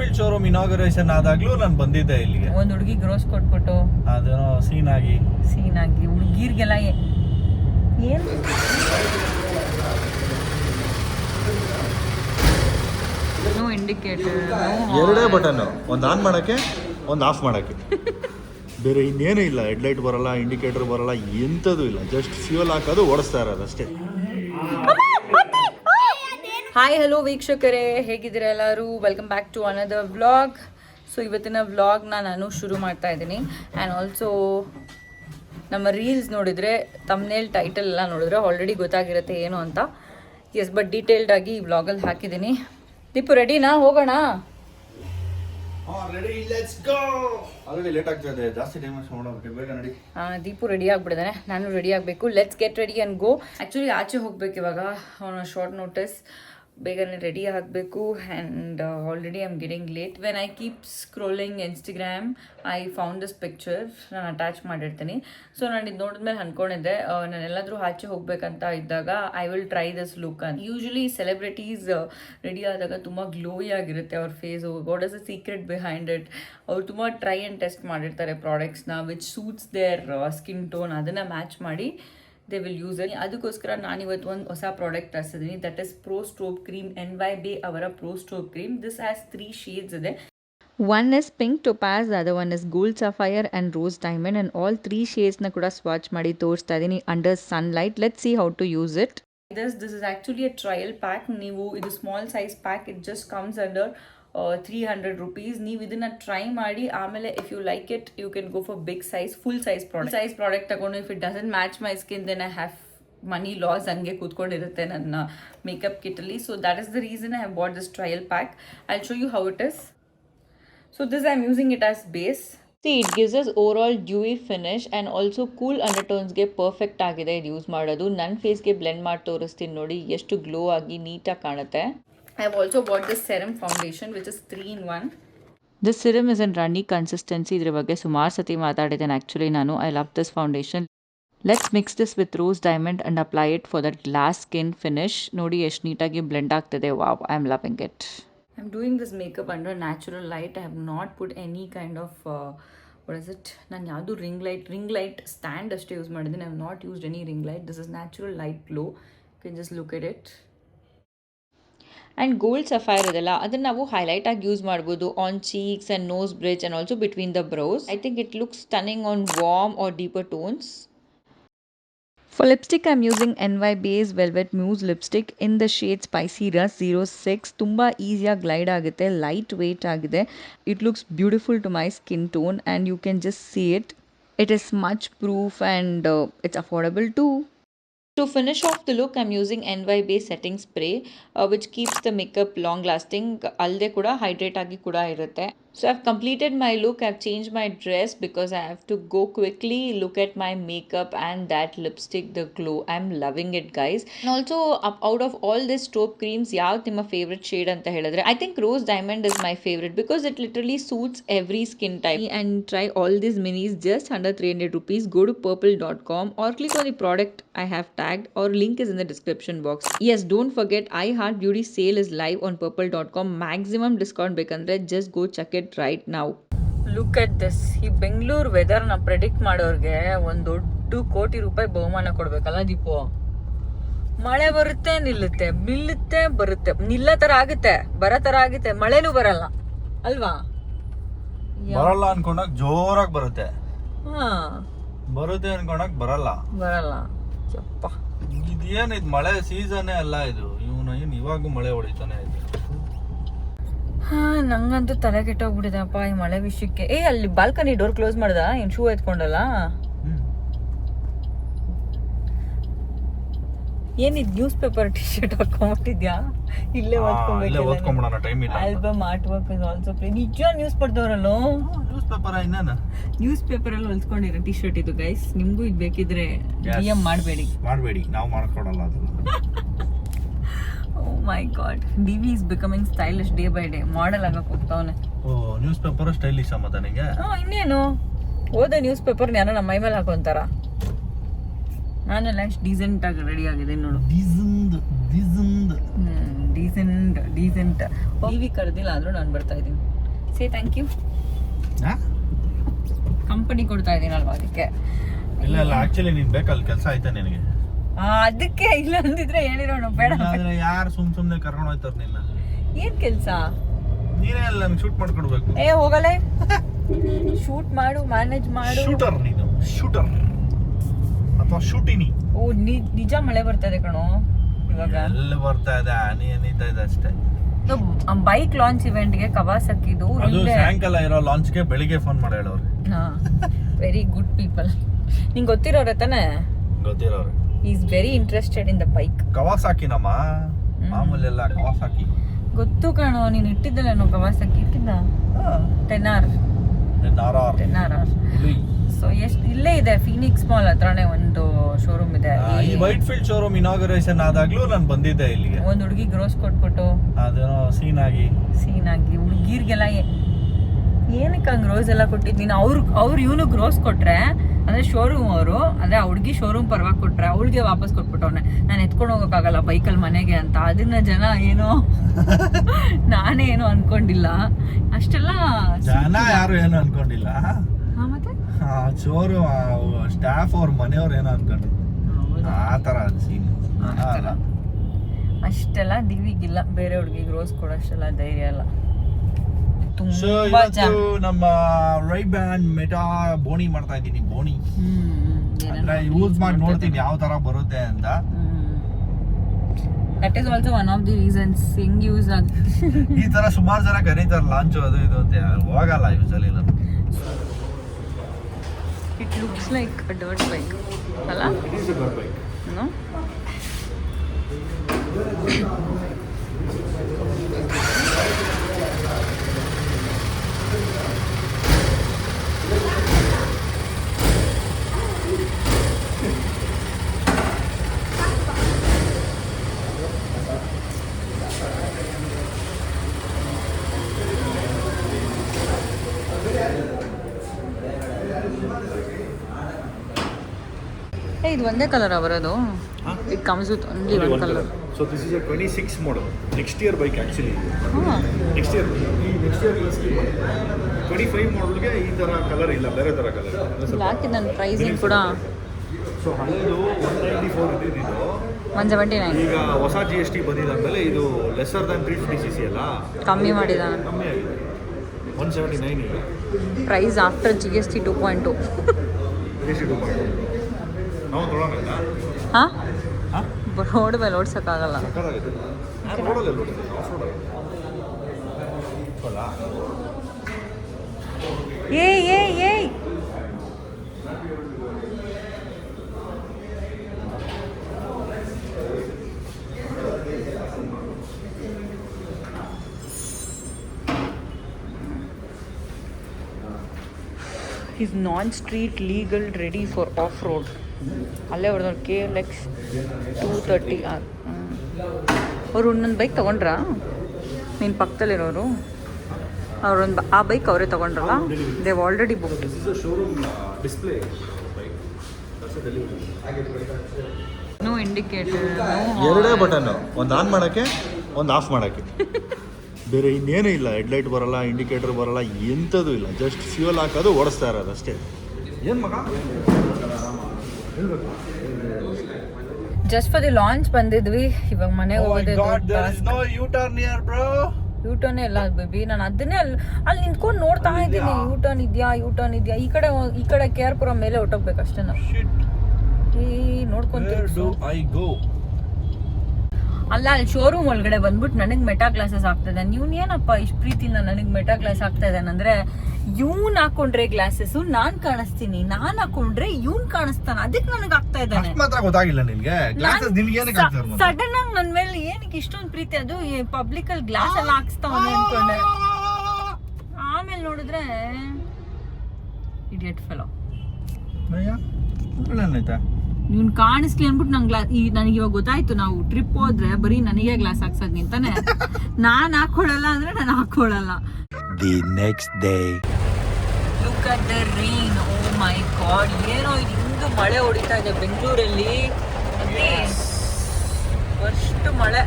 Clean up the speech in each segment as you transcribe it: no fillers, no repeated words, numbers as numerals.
Enfield showroom inauguration ಆದಾಗ್ಲೂ ನಾನು ಬಂದಿದ್ದೆ ಇಲ್ಲಿಗೆ. ಒಂದು ಹುಡುಗಿಗೆ ರೋಸ್ ಕೊಟ್ಬಿಟ್ಟು ಅದೇನೋ ಸೀನ್ ಆಗಿ ಹುಡುಗಿರ್ಗೆಲ್ಲ ಏನು ನೋ ಇಂಡಿಕೇಟರ್, ಎರಡೇ ಬಟನ್, ಒಂದು ಆನ್ ಮಾಡಕ್ಕೆ ಒಂದು ಆಫ್ ಮಾಡಕ್ಕೆ, ಬೇರೆ ಇನ್ನೇನು ಇಲ್ಲ. ಹೆಡ್ಲೈಟ್ ಬರಲ್ಲ, ಇಂಡಿಕೇಟರ್ ಬರಲ್ಲ, ಎಂಥದ್ದು ಇಲ್ಲ. ಜಸ್ಟ್ ಫ್ಯೂಯಲ್ ಹಾಕೋದು, ಓಡಿಸ್ತಾ ಇರೋದು ಅಷ್ಟೇ. ಹಾಯ್ ಹಲೋ ವೀಕ್ಷಕರೇ, ಹೇಗಿದ್ದೀರಾ ಎಲ್ಲರೂ? Welcome back to another vlog. So ಇವತ್ತಿನ ವ್ಲಾಗ್ನ ನಾನು ಶುರು ಮಾಡ್ತಾ ಇದ್ದೀನಿ. ಆ್ಯಂಡ್ ಆಲ್ಸೋ ನಮ್ಮ ರೀಲ್ಸ್ ನೋಡಿದರೆ, ತಮ್ನೇಲ್ ಟೈಟಲ್ ಎಲ್ಲ ನೋಡಿದ್ರೆ ಆಲ್ರೆಡಿ ಗೊತ್ತಾಗಿರುತ್ತೆ ಏನು ಅಂತ. ಎಸ್, ಬಟ್ ಡೀಟೇಲ್ಡ್ ಆಗಿ ಈ ವ್ಲಾಗಲ್ಲಿ ಹಾಕಿದ್ದೀನಿ. ದೀಪು ರೆಡಿನಾ? ಹೋಗೋಣ. ದೀಪು ರೆಡಿ ಆಗ್ಬಿಟ್ಟಿದ್ದಾನೆ, ನಾನು ರೆಡಿ ಆಗಬೇಕು. Let's get ready and go. Actually ಆಚೆ ಹೋಗ್ಬೇಕು ಇವಾಗ, ಶಾರ್ಟ್ ನೋಟಿಸ್. ಬೇಗನೆ ರೆಡಿ ಆಗಬೇಕು. And already I am getting late. When I keep scrolling Instagram, I found this picture. ನಾನು ಅಟ್ಯಾಚ್ ಮಾಡಿರ್ತೀನಿ. ಸೊ ನಾನು ಇದು ನೋಡಿದ್ಮೇಲೆ ಅಂದ್ಕೊಂಡಿದ್ದೆ, ನಾನು ಎಲ್ಲಾದರೂ ಆಚೆ ಹೋಗ್ಬೇಕಂತ ಇದ್ದಾಗ I will try this look ಅಂತ. ಯೂಶಲಿ ಸೆಲೆಬ್ರಿಟೀಸ್ ರೆಡಿ ಆದಾಗ ತುಂಬ ಗ್ಲೋಯಿ ಆಗಿರುತ್ತೆ ಅವ್ರ face. What is the secret behind it? ಅವ್ರು ತುಂಬ ಟ್ರೈ ಆ್ಯಂಡ್ ಟೆಸ್ಟ್ ಮಾಡಿರ್ತಾರೆ ಪ್ರಾಡಕ್ಟ್ಸ್ನ, which suits their skin tone. ಅದನ್ನು ಮ್ಯಾಚ್ ಮಾಡಿ ದೇ ವಿಲ್ ಯೂಸ್ ಇಟ್. ಅದಕ್ಕೋಸ್ಕರ ನಾನಿವತ್ತು ಒಂದು ಹೊಸ ಪ್ರಾಡಕ್ಟ್ ತರಿಸಿದ್ದೀನಿ. That is pro strobe cream, NYBay ಅವರ pro strobe cream. This has 3 shades ಇದೆ. One is pink topaz, the other one is gold sapphire and rose diamond, and all 3 shades na kuda swatch ಮಾಡಿ ತೋರಿಸ್ತಾ ಇದೀನಿ under sunlight. Let's see how to use it. This is actually a trial pack. ನೀವು ಇದು small size pack, it just comes under 300 rupees. ನೀವು ಇದನ್ನ try ಮಾಡಿ ಆಮೇಲೆ if you like it you can go for big size, full size product ತಗೊಂಡು if it doesn't match my skin then I have money loss. ಹಂಗೆ ಕೂತ್ಕೊಂಡಿರುತ್ತೆ ನನ್ನ makeup ಕಿಟ್ಟಲ್ಲಿ. So that is the reason I have bought this trial pack. I will show you how it is. So this I am using it as base. See, it gives us overall dewy finish and also cool undertones ಗೆ perfect ಆಗಿದೆ ಇದು use ಮಾಡೋದು. ನನ್ನ ಫೇಸ್ಗೆ blend ಮಾಡಿ ತೋರಿಸ್ತೀನಿ ನೋಡಿ ಎಷ್ಟು glow ಆಗಿ ನೀಟಾಗಿ ಕಾಣುತ್ತೆ. I have also bought this serum foundation which is 3-in-1. This serum is in runny consistency. ಇದ್ರ ಬಗ್ಗೆ ಸುಮಾರು ಸತಿ ಮಾತಾಡಿದ್ದೇನೆ ಆ್ಯಕ್ಚುಲಿ ನಾನು. I love this foundation. Let's mix this with rose diamond and apply it for that glass skin finish. ನೋಡಿ ಎಷ್ಟು ನೀಟಾಗಿ blend ಆಗ್ತಿದೆ. Wow, I am loving it. I'm doing this makeup under natural light. I have not put any kind of what is it? ನಾನು ಯಾವುದು ring light stand ಅಷ್ಟೇ use ಮಾಡಿದ್ದೀನಿ. I have not used any ring light. This is natural light glow. You can just look at it. And gold sapphire ಇದೆಲ್ಲ ಅದನ್ನು ನಾವು highlight ಆಗಿ use ಮಾಡ್ಬೋದು on cheeks and nose bridge and also between the brows. I think it looks stunning on warm or deeper tones. For lipstick, I'm using NYBay's Velvet Mousse lipstick in the shade Spicy Rush 06. ತುಂಬ ಈಸಿಯಾಗಿ glide ಆಗುತ್ತೆ, light weight ಆಗಿದೆ. It looks beautiful to my skin tone and you can just see it. It is smudge proof and it's affordable too. To finish off the look, I'm using NYBay setting spray which keeps the makeup long lasting. Alde kuda hydrate agi kuda irutte. So I've completed my look. I've changed my dress because I have to go quickly look at my makeup and that lipstick, the glow. I'm loving it, guys. And also out of all these strobe creams, yav nimma favorite shade anta helidre, I think Rose Diamond is my favorite because it literally suits every skin type. And try all these minis just under 300 rupees. Go to purple.com or click on the product I have tagged or link is in the description box. Yes, don't forget I Heart Beauty sale is live on purple.com. Maximum discount ಬೇಕಂದ್ರೆ just go check it right now. Look at this. ಈ Bengaluru weather ನ predict ಮಾಡೋರ್ಗೆ ಒಂದು ದೊಡ್ಡ ಕೋಟಿ ರೂಪಾಯಿ ಬಹುಮಾನ ಕೊಡ್ಬೇಕಲ್ಲ ದೀಪು. ಮಳೆ ಬರುತ್ತೆ, ನಿಲ್ಲುತ್ತೆ, ನಿಲ್ಲುತ್ತೆ, ಬರುತ್ತೆ, ನಿಲ್ಲ ತರ ಆಗುತ್ತೆ, ಬರೋ ತರ ಆಗುತ್ತೆ, ಮಳೆನೂ ಬರಲ್ಲ ಅಲ್ವಾ? ಬರಲ್ಲ ಅನ್ಕೊಂಡಾಗ ಜೋರಾಗಿ ಬರುತ್ತೆ, ಬರುತ್ತೆ ಅನ್ಕೊಂಡಾಗ ಬರಲ್ಲ. ಯಪ್ಪ, ಇದೇನು ಇದು ಮಳೆ ಸೀಸನ್ನೇ ಅಲ್ಲ ಇದು. ಇವನು ಇವಾಗೂ ಮಳೆ ಹೊಡಿತಾನೆ ಇದೆ. ನಂಗಂತೂ ತಲೆ ಕೆಟ್ಟೋಗ್ಬಿಟ್ಟಿದೆಪ್ಪ ಈ ಮಳೆ ವಿಷಯಕ್ಕೆ. ಅಲ್ಲಿ ಬಾಲ್ಕನಿ ಡೋರ್ ಕ್ಲೋಸ್ ಮಾಡ್ದ? ಏನ್ ಶೂ ಎತ್ಕೊಂಡಲ್ಲ? ಏನಿದ್ ನ್ಯೂಸ್ ಪೇಪರ್ ಟಿ ಶರ್ಟ್ ಹಾಕೊಂಡ್ಬಿಟ್ಟಿದ್ಯಾ? ಇಲ್ಲೇ ಓದ್ಕೊಂಡ್ಬಿಡೋಣ, ಟೈಮ್ ಇಲ್ಲ. Album artwork is also play. ನಿಜ ನ್ಯೂಸ್ ಪಡ್ದವರಲ್ಲೋ? ನ್ಯೂಸ್ ಪೇಪರ್ ಅಲ್ಲಿ ಹೊಲ್ಸ್ಕೊಂಡಿರೋ ಟಿ ಶರ್ಟ್ ಇದು ಗೈಸ್. ನಿಮ್ಗೂ ಇದು ಬೇಕಿದ್ರೆ DM ಮಾಡಬೇಡಿ, ನಾವು ಮಾಡ್ಕೊಡಲ್ಲ ಅದು. Oh my god, DV is becoming stylish day by day. Model ಆಗಕ್ಕೆ ಹೋಗ್ತಾವನೆ. ನ್ಯೂಸ್ ಪೇಪರ್ ಸ್ಟೈಲಿಶ್ ಅಮ್ಮ ನನಗೆ. ಇನ್ನೇನು ಓದ ನ್ಯೂಸ್ ಪೇಪರ್ ಯಾರೋ ನಮ್ಮ ಮೈ ಮೇಲೆ ಹಾಕೊಂತಾರ. ನಾನೆಲ್ಲ ಎಷ್ಟು ಡೀಸೆಂಟಾಗಿ ರೆಡಿ ಆಗಿದ್ದೀನಿ ನೋಡು. ಡೀಸೆಂಟ್ ಟಿವಿ ಕರೆದಿಲ್ಲ ಆದರೂ ನಾನು ಬರ್ತಾ ಇದ್ದೀನಿ. Say thank you. ಕಂಪನಿ ಕೊಡ್ತಾ ಇದ್ದೀನಲ್ವಾ ಅದಕ್ಕೆ. ಇಲ್ಲ ಆಕ್ಚುಲಿ ನೀನ್ ಬೇಕಲ್ಲಿ ಕೆಲಸ ಆಯ್ತಾ ನಿನಗೆ? ಅದಕ್ಕೆ ಇಲ್ಲ ಅಂದಿದ್ರೆ ಹೇಳಿರೋಣ ಬೇಡ. ಯಾರು ಸುಮ್ನೆ ಕರ್ಕೊಂಡು ಹೋಯ್ತಾರ ನಿನ್ನ? ಏನ್ ಕೆಲ್ಸ? ನೀನೇ ಅಲ್ಲ ನಂಗೆ ಶೂಟ್ ಮಾಡ್ಕೊಡ್ಬೇಕು. ಹೋಗಲೇ ಶೂಟ್ ಮಾಡು, ಮ್ಯಾನೇಜ್ ಮಾಡು. ಶೂಟರ್ ನೀನು, ಶೂಟರ್ ಅಥವಾ ಶೂಟಿನಿ. ನಿಜ ಮಳೆ ಬರ್ತದೆ ಕಣೋ ಇವಾಗ. ಎಲ್ಲ ಬರ್ತಾ ಇದೆ, ಹನಿ ಹನಿತಾ ಇದೆ ಅಷ್ಟೇ. ಬೈಕ್ ಲಾಂಚ್ ಇವೆಂಟ್ಗೆ ಕವಾಸಕಿದು ಸಾಯಂಕಾಲ ಇರೋ ಲಾಂಚ್ಗೆ ಬೆಳಿಗ್ಗೆ ಫೋನ್ ಮಾಡಿ ಹೇಳೋರು. Very good people. ನಿಂಗೆ ಗೊತ್ತಿರೋರೆ ತಾನೆ? ಗೊತ್ತಿರೋರು. Is very interested in the bike. ಕವಾಸಾಕಿನಮ್ಮ, ಮಾಮೂಲಿ ಎಲ್ಲ ಕವಾಸಾಕಿ. ಗೊತ್ತು ಕಣೋ, ನೀನು ಇಟ್ಟಿದ್ದಲ್ಲೇನೋ ಕವಾಸಕಿ ಇಟ್ಟಿದ್ದ 10R. ಸೊ ಎಷ್ಟು ಇಲ್ಲೇ ಇದೆ, ಫೀನಿಕ್ಸ್ ಮಾಲ್ ಹತ್ರನೇ ಒಂದು ಶೋರೂಮ್ ಇದೆ. ಈ ವೈಟ್ ಫೀಲ್ಡ್ ಶೋರೂಮ್ ಇನಾಗರೇಷನ್ ಆದಾಗ್ಲೂ ನಾನು ಬಂದಿದ್ದೆ ಇಲ್ಲಿಗೆ. ಒಂದು ಹುಡುಗಿಗೆ ರೋಸ್ ಕೊಟ್ಬಿಟ್ಟು ಅದೇನೋ ಸೀನ್ ಆಗಿ ಹುಡುಗಿರ್ಗೆಲ್ಲ ಏನಕ್ಕೆ ಹಂಗೆ ರೋಸ್ ಎಲ್ಲ ಕೊಟ್ಟಿದ್ದು ನೀನು? ಅವ್ರು ಇವನಿಗೆ ರೋಸ್ ಕೊಟ್ರೆ ಅಂದ್ರೆ ಶೋರೂಮ್ ಅವರು ಅಂದ್ರೆ ಆ ಹುಡುಗಿ ಶೋರೂಮ್ ಪರವಾಗಿ ಕೊಟ್ರೆ ಅವಳಿಗೆ ವಾಪಸ್ ಕೊಟ್ಬಿಟ್ಟವನೆ. ನಾನು ಎತ್ಕೊಂಡು ಹೋಗೋಕ್ಕಾಗಲ್ಲ ಬೈಕಲ್ಲಿ ಮನೆಗೆ ಅಂತ. ಅದನ್ನ ಜನ ಏನೋ ನಾನೇ ಏನೋ ಅನ್ಕೊಂಡಿಲ್ಲ ಅಷ್ಟೆಲ್ಲ. ಜನ ಯಾರು ಏನು ಅನ್ಕೊಂಡಿಲ್ಲ. ಮತ್ತೆ ಶೋರೂಮ್ ಸ್ಟಾಫ್ ಅವ್ರ ಮನೆಯವ್ರು ಏನೋ ಅನ್ಕೊಂಡಿದ್ರು. ಆ ತರ ಸೀನ್ ಅಷ್ಟೆಲ್ಲ ದಿವಿಗಿಲ್ಲ. ಬೇರೆ ಹುಡುಗಿಗೆ ರೋಸ್ ಕೊಡೋಷ್ಟೆಲ್ಲ ಧೈರ್ಯ ಇಲ್ಲ. ನಮ್ಮ ರೈಬ್ಯಾನ್ ಮೆಟಾ ಬೋಣಿ ಮಾಡ್ತಾ ಇದ್ದೀನಿ. ಬೋಣಿ ಅಂದ್ರೆ ಯೂಸ್ ಮಾಡಿ ನೋಡ್ತೀನಿ ಯಾವ ತರ ಬರುತ್ತೆ ಅಂತ. That is also one of the reasons ಹಿಂಗ್ ಯೂಸ್ ಈ ತರ ಸುಮಾರು ಜನ ಕರೀತಾರೆ ಲಾಂಚ್ ಅದು ಇದು ಅಂತ. ಹೋಗಲ್ಲ ಯೂಸಲಿ ನಾನು. It looks like a dirt bike ಅಲ್ಲ? It is a dirt bike. No ಇದು ಒಂದೇ ಕಲರ್ ಬರೋದು. It comes with only one colour. So this is a 26 model. Next year bike actually. Next year ಈ 25 ಮಾಡೆಲ್ಗೆ ಈ ತರ colour ಇಲ್ಲ, ಬೇರೆ ತರ ಕಲರ್. ಬ್ಲ್ಯಾಕ್ ಇದು ನನ್ನ ಪ್ರೈಸಿಂಗ್ ಕೂಡ. ಸೊ ಹಳೆಯದು 194 ಇದ್ದಿದ್ದು 179. ಈಗ ಹೊಸ GST ಬಂದಿದ್ದಾದ್ಮೇಲೆ ಇದು ಲೆಸರ್ ದನ್ 350cc ಅಲ್ಲ, ಕಮ್ಮಿ ಮಾಡಿದಾನೆ. ಕಮ್ಮಿ ಆಗಿದೆ 179 ಈಗ. Price after GST 2.2. GST 2.2 ನಾವು ತೊಗೊಳೋಣ. ಹಾಂ ರೋಡ್ ಮೇಲೆ ಓಡ್ಸೋಕ್ಕಾಗಲ್ಲ. ಸಕ್ಕತ್ತಾಗಿದೆ. ರೋಡಲ್ಲಿ ಓಡಿದೆ, ಆಫ್ ರೋಡ್ ಅಲ್ಲ. ಏಯ್ is non street legal ready for of road. ಅಲ್ಲೇ ಹೊಡೆದವ್ರು KLX 230R. ಅವ್ರು ಇನ್ನೊಂದು ಬೈಕ್ ತೊಗೊಂಡ್ರಾ? ನೀನು ಪಕ್ಕದಲ್ಲಿರೋರು ಅವ್ರೊಂದು ಆ ಬೈಕ್ ಅವರೇ ತೊಗೊಂಡ್ರಲ್ಲ? They've already booked. No indicator, ಎರಡೇ ಬಟನ್ನು, ಒಂದು ಆನ್ ಮಾಡೋಕ್ಕೆ ಒಂದು ಆಫ್ ಮಾಡೋಕ್ಕೆ. ಬೇರೆ ಇನ್ನೇನು ಇಲ್ಲ. ಹೆಡ್ಲೈಟ್ ಬರಲ್ಲ, ಇಂಡಿಕೇಟರ್ ಬರಲ್ಲ, ಎಂಥದ್ದು ಇಲ್ಲ. ಜಸ್ಟ್ ಫ್ಯೂಯಲ್ ಹಾಕೋದು, ಓಡಿಸ್ತಾ ಇರೋದು ಅಷ್ಟೇ. ಏನು ಮಗ ಜಸ್ಟ್ ಫಾರ್ ದಿ ಲಾಂಚ್ ಬಂದಿದ್ವಿ. ಇವಾಗ ಮನೆಗೆ ಹೋಗೋದೇ ಯೂಟರ್ನ್ ಇಲ್ಲ ಬೇಬಿ. ನಾನು ಅದನ್ನೇ ಅಲ್ಲಿ ನಿಂತ್ಕೊಂಡು ನೋಡ್ತಾ ಇದ್ದೀನಿ. ಯೂಟರ್ನ್ ಇದೆಯಾ ಈ ಕಡೆ KR ಮೇಲೆ ಹೊಟ್ಟೋಗ್ಬೇಕು ಅಷ್ಟೇ. ನಾವು ನೋಡ್ಕೊಂತೀವಿ. ಅಲ್ಲ ಅಲ್ಲಿ ಶೋರೂಮ್ ಒಳಗಡೆ ಬಂದ್ಬಿಟ್ಟು ನನಗೆ ಮೆಟಾ ಗ್ಲಾಸಸ್ ಆಗ್ತದೆ. ಇವ್ನು ಏನಪ್ಪ ಇಷ್ಟು ಪ್ರೀತಿಯಿಂದ ನನಗೆ ಮೆಟಾ ಗ್ಲಾಸ್ ಆಗ್ತಾ ಇದ್ದಾನಂದ್ರೆ, ಇವ್ನು ಹಾಕೊಂಡ್ರೆ ಗ್ಲಾಸಸ್ ನಾನ್ ಕಾಣಿಸ್ತೀನಿ, ನಾನ್ ಹಾಕೊಂಡ್ರೆ ಇವ್ನ್ ಕಾಣಿಸ್ತಾನ. ಅದಕ್ಕೆ ನನಗೆ ಆಗ್ತಾ ಇದ್ದಾನೆ. ಗೊತ್ತಾಗಿಲ್ಲ ನಿನ್ಗೆ? ಸಡನ್ ಆಗಿ ನನ್ ಮೇಲೆ ಏನಕ್ಕೆ ಇಷ್ಟೊಂದು ಪ್ರೀತಿ? ಅದು ಪಬ್ಲಿಕ್ ಅಲ್ಲಿ ಗ್ಲಾಸ್ ಎಲ್ಲ ಹಾಕ್ಸ್ತಾವನೆ ಅನ್ಕೊಂಡೆ. ಆಮೇಲೆ ನೋಡಿದ್ರೆ ಇಡಿಯಟ್ ಫೆಲೋ. ನೀನ್ ಕಾಣಿಸ್ಲಿ ಅನ್ಬಿಟ್ಟು ನನಗೆ ಇವಾಗ ಗೊತ್ತಾಯ್ತು. ನಾವು ಟ್ರಿಪ್ ಹೋದ್ರೆ ಬರೀ ನನಗೆ ಗ್ಲಾಸ್ ಹಾಕ್ಸೋದ್ ನಿಂತಾನೆ. ನಾನ್ ಹಾಕೊಳ್ಳಲ್ಲ ಅಂದ್ರೆ ನಾನು ಹಾಕೊಳ್ಳಲ್ಲ. The next day. Look at the rain. Oh my God, ಏನೋ ಇದು ಹಿಂಗೆ ಮಳೆ ಹೊಡಿತಾ ಇದೆ ಬೆಂಗಳೂರಲ್ಲಿ. ಫಸ್ಟ್ ಮಳೆ.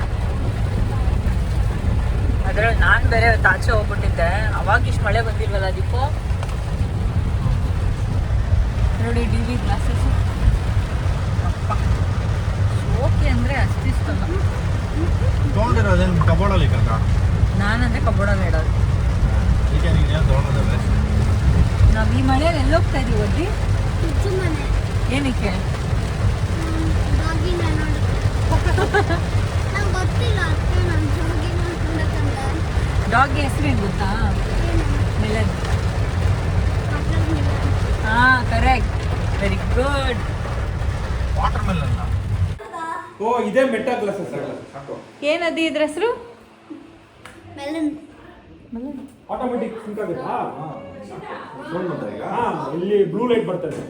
ಅದರಲ್ಲಿ ನಾನು ಬೇರೆ ಆಚೆ ಹೋಗ್ಬಿಟ್ಟಿದ್ದೆ, ಅವಾಗ ಇಷ್ಟು ಮಳೆ ಬಂದಿಲ್ವಲ್ಲ ದೀಪು. ನೋಡಿ ಡಿ ವಿ ಗ್ಲಾಸಸ್. ಅಪ್ಪ ಓಕೆ ಅಂದರೆ ಅಷ್ಟಿಷ್ಟಲ್ಲ. ತೊಗೊಂಡಿರೋದೇನು ಕಬೋರ್ಡಲ್ಲಿ ಕಕ್ಕ? ನಾನಂದರೆ ಕಬೋರ್ಡಲ್ಲಿ ಇಡೋದು. ಈಗ ನೀನು ತೊಗೊಂಡಿದ್ದೆ. ನಾವು ಈ ಮಳೆಯಲ್ಲಿ ಎಲ್ಲೋಗ್ತಾ ಇದೀವಿ ಅಜ್ಜಿ? ಏನಕ್ಕೆ? ಡಾಗ್ಗೆ ಹೆಸರೇನು ಗೊತ್ತಾ? ಮಿಲನ್. ಹಾಂ correct, very good. Watermelon. ಓ ಇದೇ ಮೆಟಾ ಗ್ಲಾಸಸ್ ಏನದು ಇದ್ರ ಹೆಸರು? ಮೆಲನ್. ಆಟೋಮೆಟಿಕ್ ಸಿಂಕ್ ಆಗುತ್ತಾ? ಫೋನ್ ಬಂತ ಈಗ? ಹಾಂ, ಇಲ್ಲಿ ಬ್ಲೂ ಲೈಟ್ ಬರ್ತದೆ.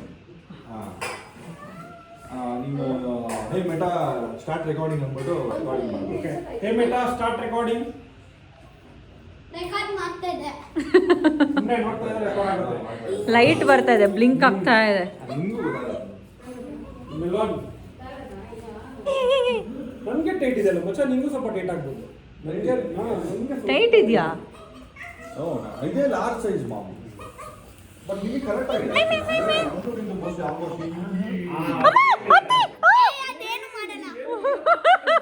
ನೀವು ಹೇ ಮೆಟಾ ಸ್ಟಾರ್ಟ್ ರೆಕಾರ್ಡಿಂಗ್ ಅಂದ್ಬಿಟ್ಟು ರೆಕಾರ್ಡಿಂಗ್ ಮಾಡಿ. Okay, hey Meta start recording. Record ಮಾಡ್ತಾ ಇದೆ. ಸುಮ್ಮನೆ ನೋಡ್ತಾ ಇದ್ರೆ ರೆಕಾರ್ಡ್ ಆಗುತ್ತೆ. ಲೈಟ್ ಬರ್ತಾ ಇದೆ, ಬ್ಲಿಂಕ್ ಆಗ್ತಾ ಇದೆ. ನಿಮಗೂ ಗೊತ್ತಾಗುತ್ತೆ. ಮೆಲನ್ ನನಗೆ ಟೈಟ್ ಇದೆ ಅಲ್ಲ ಮಚ್ಚ, ನಿಂಗೂ ಸ್ವಲ್ಪ ಟೈಟ್ ಆಗ್ಬೋದು. ನನಗೆ ಟೈಟ್ ಇದೆಯಾ? ಇದೇ ಲಾರ್ಜ್ ಸೈಜ್ ಮಾಮು. ಬಟ್ ನಿಮಗೆ ಕರೆಕ್ಟ್ ಆಗಿದೆ. ಅದೇನು ಮಾಡಲ್ಲ.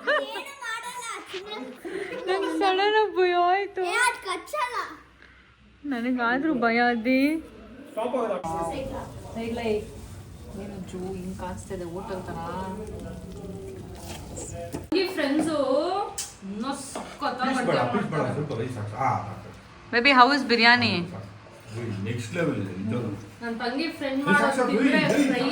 ಅದೇನು ಮಾಡಲ್ಲ. ನಂಗೆ ಸಡನ್ ಭಯ ಆಯ್ತು. ಅದು ಕಚ್ಚಲ್ಲ. ನನಗಾದ್ರೂ ಭಯ ಅದಿ. ಸ್ಟಾಪ್ ಆಗೋದು. ಇಲ್ಲ ಏನು ಜೂ ಹಿಂಗೆ ಕಾಣಿಸ್ತಿದೆ ಹೋಟೆಲ್ ಥರ. ಈ ಫ್ರೆಂಡ್ಸು ಇನ್ನೂ baby, how is biryani? Next level ಇದೆ. ನನ್ನ ತಂಗಿ ಫ್ರೆಂಡ್ ಮಾಡೋದು ಫ್ರೈ